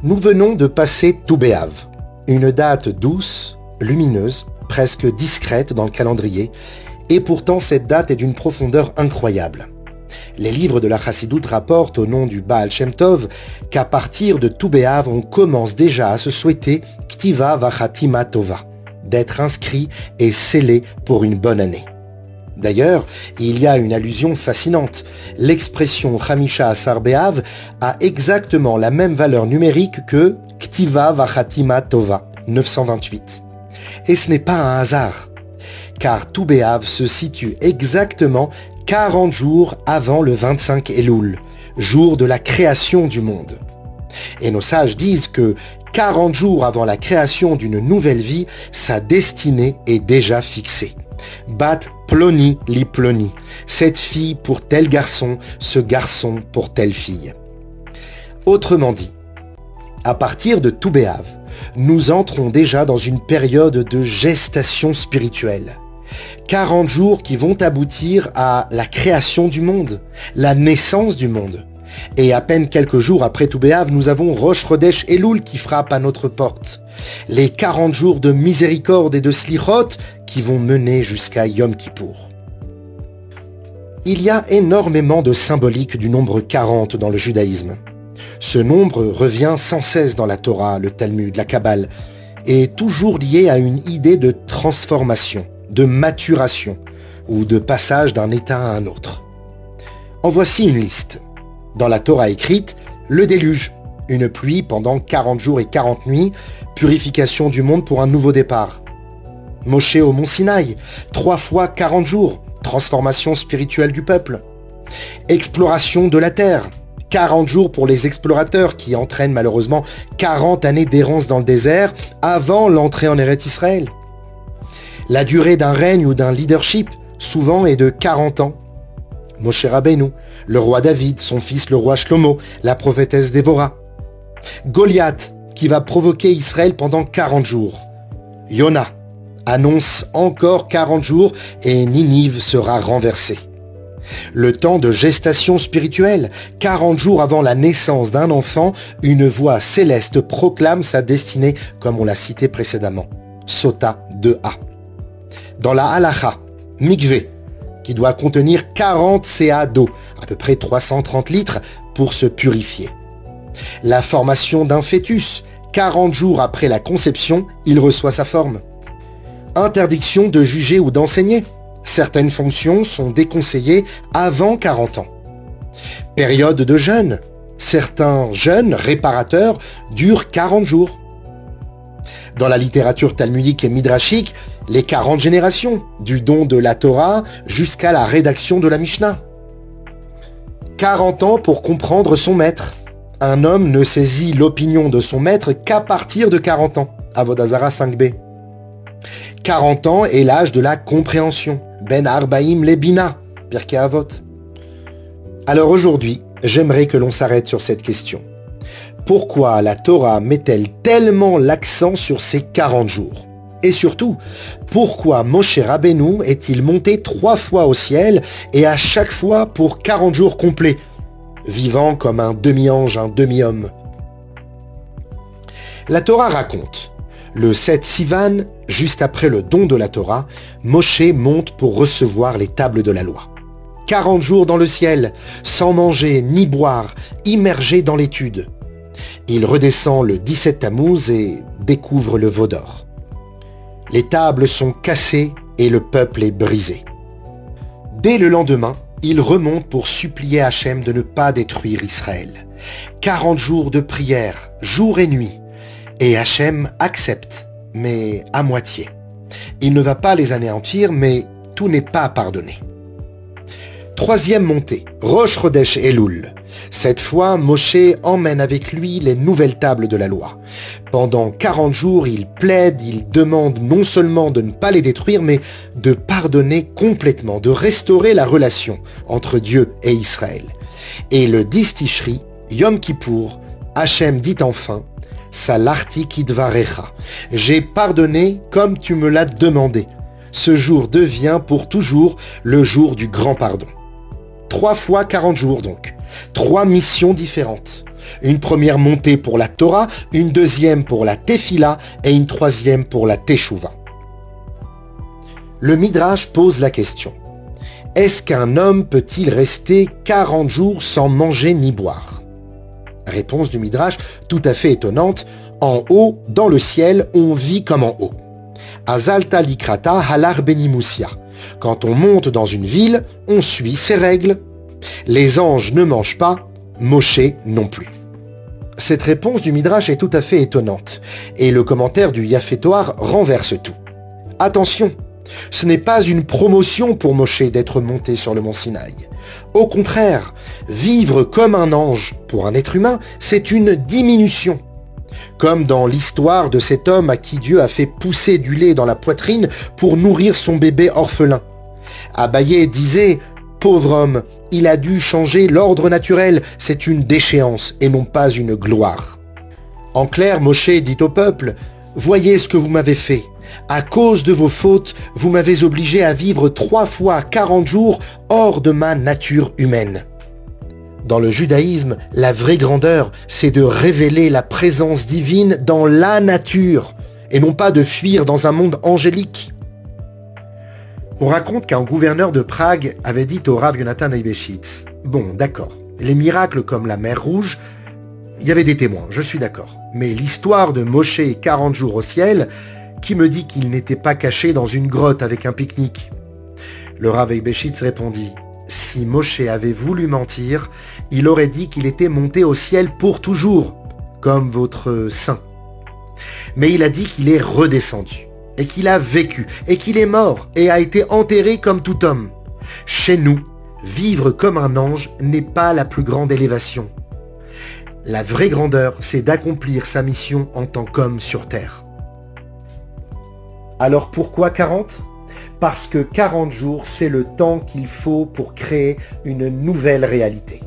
Nous venons de passer Tou B'Av, une date douce, lumineuse, presque discrète dans le calendrier, et pourtant cette date est d'une profondeur incroyable. Les livres de la Chassidoute rapportent au nom du Baal Shem Tov qu'à partir de Tou B'Av, on commence déjà à se souhaiter Ktiva Vachatima Tova, d'être inscrit et scellé pour une bonne année. D'ailleurs, il y a une allusion fascinante. L'expression Chamisha Asar B'Av a exactement la même valeur numérique que Ktiva Vachatima Tova, 928. Et ce n'est pas un hasard, car Tou B'Av se situe exactement 40 jours avant le 25 Elul, jour de la création du monde. Et nos sages disent que 40 jours avant la création d'une nouvelle vie, sa destinée est déjà fixée. Bat Ploni li Ploni, cette fille pour tel garçon, ce garçon pour telle fille. Autrement dit, à partir de Tou B'Av, nous entrons déjà dans une période de gestation spirituelle. 40 jours qui vont aboutir à la création du monde, la naissance du monde. Et à peine quelques jours après Tou B'Av, nous avons Rosh Chodesh Elul qui frappe à notre porte. Les 40 jours de miséricorde et de slichot qui vont mener jusqu'à Yom Kippour. Il y a énormément de symbolique du nombre 40 dans le judaïsme. Ce nombre revient sans cesse dans la Torah, le Talmud, la Kabbale, et est toujours lié à une idée de transformation, de maturation, ou de passage d'un état à un autre. En voici une liste. Dans la Torah écrite, le déluge, une pluie pendant 40 jours et 40 nuits, purification du monde pour un nouveau départ. Moshe au mont Sinaï, 3 fois 40 jours, transformation spirituelle du peuple. Exploration de la terre, 40 jours pour les explorateurs qui entraînent malheureusement 40 années d'errance dans le désert avant l'entrée en Eretz Israël. La durée d'un règne ou d'un leadership, souvent, est de 40 ans. Moshe Rabbeinu, le roi David, son fils le roi Shlomo, la prophétesse Déborah. Goliath, qui va provoquer Israël pendant 40 jours. Yona annonce encore 40 jours et Ninive sera renversée. Le temps de gestation spirituelle, 40 jours avant la naissance d'un enfant, une voix céleste proclame sa destinée, comme on l'a cité précédemment. Sota 2a. Dans la Halacha, Mikvé, qui doit contenir 40 CA d'eau, à peu près 330 litres, pour se purifier. La formation d'un fœtus, 40 jours après la conception, il reçoit sa forme. Interdiction de juger ou d'enseigner. Certaines fonctions sont déconseillées avant 40 ans. Période de jeûne. Certains jeûnes réparateurs durent 40 jours. Dans la littérature talmudique et midrashique, les 40 générations, du don de la Torah jusqu'à la rédaction de la Mishnah. 40 ans pour comprendre son maître. Un homme ne saisit l'opinion de son maître qu'à partir de 40 ans. Avodah Zara 5b. 40 ans est l'âge de la compréhension. Ben Arbaim Lebina, Pirkei Avot. Alors aujourd'hui, j'aimerais que l'on s'arrête sur cette question. Pourquoi la Torah met-elle tellement l'accent sur ces 40 jours? Et surtout, pourquoi Moshe Rabbeinu est-il monté 3 fois au ciel et à chaque fois pour 40 jours complets, vivant comme un demi-ange, un demi-homme? La Torah raconte, le 7 Sivan, juste après le don de la Torah, Moshe monte pour recevoir les tables de la loi. 40 jours dans le ciel, sans manger ni boire, immergé dans l'étude. Il redescend le 17 Tammuz et découvre le veau d'or. Les tables sont cassées et le peuple est brisé. Dès le lendemain, il remonte pour supplier Hachem de ne pas détruire Israël. 40 jours de prière, jour et nuit. Et Hachem accepte, mais à moitié. Il ne va pas les anéantir, mais tout n'est pas pardonné. 3e montée, Rosh Chodesh Elul. Cette fois, Moshe emmène avec lui les nouvelles tables de la loi. Pendant 40 jours, il plaide, il demande non seulement de ne pas les détruire, mais de pardonner complètement, de restaurer la relation entre Dieu et Israël. Et le 10 Tishri, Yom Kippour, Hachem dit enfin, Salarti kidvarecha, j'ai pardonné comme tu me l'as demandé. Ce jour devient pour toujours le jour du grand pardon. 3 fois 40 jours donc. 3 missions différentes. Une première montée pour la Torah, une deuxième pour la Tefila et une troisième pour la Teshuva. Le Midrash pose la question. Est-ce qu'un homme peut-il rester 40 jours sans manger ni boire? Réponse du Midrash tout à fait étonnante. En haut, dans le ciel, on vit comme en haut. Azalta likrata halar benimusia. Quand on monte dans une ville, on suit ses règles. Les anges ne mangent pas, Moshe non plus. Cette réponse du Midrash est tout à fait étonnante, et le commentaire du Yafetoar renverse tout. Attention, ce n'est pas une promotion pour Moshe d'être monté sur le mont Sinaï. Au contraire, vivre comme un ange pour un être humain, c'est une diminution. Comme dans l'histoire de cet homme à qui Dieu a fait pousser du lait dans la poitrine pour nourrir son bébé orphelin. Abaye disait « Pauvre homme, il a dû changer l'ordre naturel, c'est une déchéance et non pas une gloire. » En clair, Moshe dit au peuple « Voyez ce que vous m'avez fait. À cause de vos fautes, vous m'avez obligé à vivre 3 fois 40 jours hors de ma nature humaine. » Dans le judaïsme, la vraie grandeur, c'est de révéler la présence divine dans la nature, et non pas de fuir dans un monde angélique. On raconte qu'un gouverneur de Prague avait dit au Rav Yonatan Eibeshitz « Bon, d'accord, les miracles comme la mer Rouge, il y avait des témoins, je suis d'accord. Mais l'histoire de Moshe 40 jours au ciel, qui me dit qu'il n'était pas caché dans une grotte avec un pique-nique ?» Le Rav Eibeshitz répondit « Si Moshe avait voulu mentir, il aurait dit qu'il était monté au ciel pour toujours, comme votre saint. Mais il a dit qu'il est redescendu, et qu'il a vécu, et qu'il est mort, et a été enterré comme tout homme. Chez nous, vivre comme un ange n'est pas la plus grande élévation. La vraie grandeur, c'est d'accomplir sa mission en tant qu'homme sur terre. » Alors pourquoi 40 ? Parce que 40 jours, c'est le temps qu'il faut pour créer une nouvelle réalité.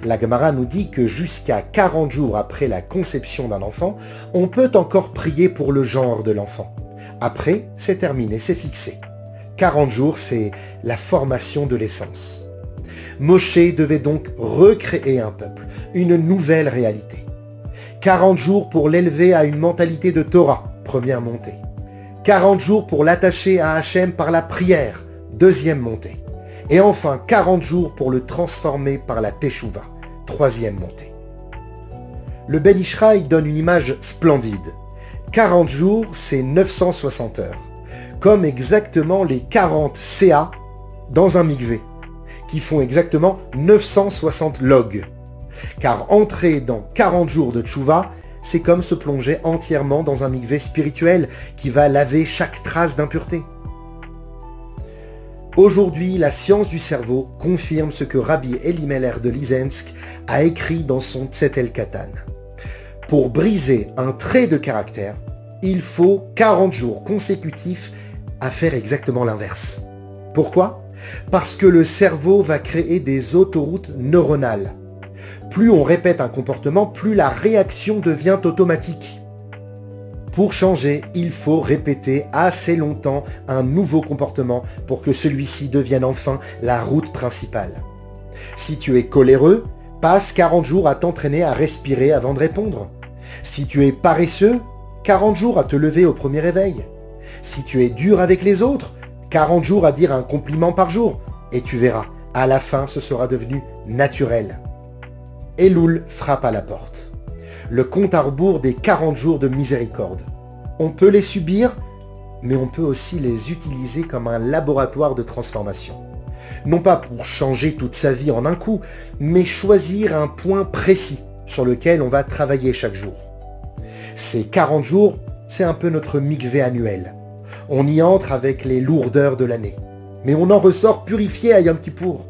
La Gemara nous dit que jusqu'à 40 jours après la conception d'un enfant, on peut encore prier pour le genre de l'enfant. Après, c'est terminé, c'est fixé. 40 jours, c'est la formation de l'essence. Moshe devait donc recréer un peuple, une nouvelle réalité. 40 jours pour l'élever à une mentalité de Torah, première montée. 40 jours pour l'attacher à Hachem par la prière, deuxième montée. Et enfin 40 jours pour le transformer par la Teshuva, troisième montée. Le Ben Ishraï donne une image splendide. 40 jours, c'est 960 heures, comme exactement les 40 CA dans un mikvé, qui font exactement 960 logs. Car entrer dans 40 jours de Teshuva, c'est comme se plonger entièrement dans un mikvé spirituel qui va laver chaque trace d'impureté. Aujourd'hui, la science du cerveau confirme ce que Rabbi Elimelech de Lizensk a écrit dans son Tzetel Katan. Pour briser un trait de caractère, il faut 40 jours consécutifs à faire exactement l'inverse. Pourquoi ? Parce que le cerveau va créer des autoroutes neuronales. Plus on répète un comportement, plus la réaction devient automatique. Pour changer, il faut répéter assez longtemps un nouveau comportement pour que celui-ci devienne enfin la route principale. Si tu es coléreux, passe 40 jours à t'entraîner à respirer avant de répondre. Si tu es paresseux, 40 jours à te lever au premier réveil. Si tu es dur avec les autres, 40 jours à dire un compliment par jour. Et tu verras, à la fin, ce sera devenu naturel. Elul frappe à la porte. Le compte à rebours des 40 jours de miséricorde. On peut les subir, mais on peut aussi les utiliser comme un laboratoire de transformation. Non pas pour changer toute sa vie en un coup, mais choisir un point précis sur lequel on va travailler chaque jour. Ces 40 jours, c'est un peu notre mikvé annuel. On y entre avec les lourdeurs de l'année, mais on en ressort purifié à Yom Kippour.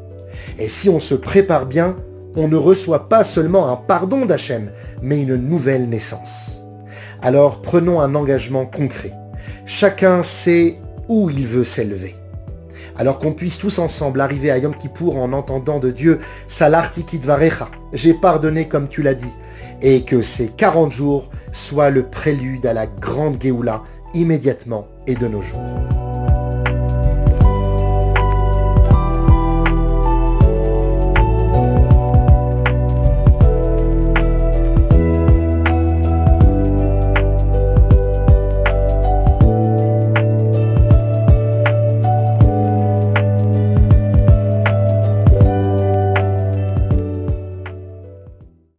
Et si on se prépare bien, on ne reçoit pas seulement un pardon d'Hachem, mais une nouvelle naissance. Alors prenons un engagement concret. Chacun sait où il veut s'élever. Alors qu'on puisse tous ensemble arriver à Yom Kippour en entendant de Dieu « Salarti kitvarecha » « J'ai pardonné comme tu l'as dit » et que ces 40 jours soient le prélude à la grande Géoula immédiatement et de nos jours.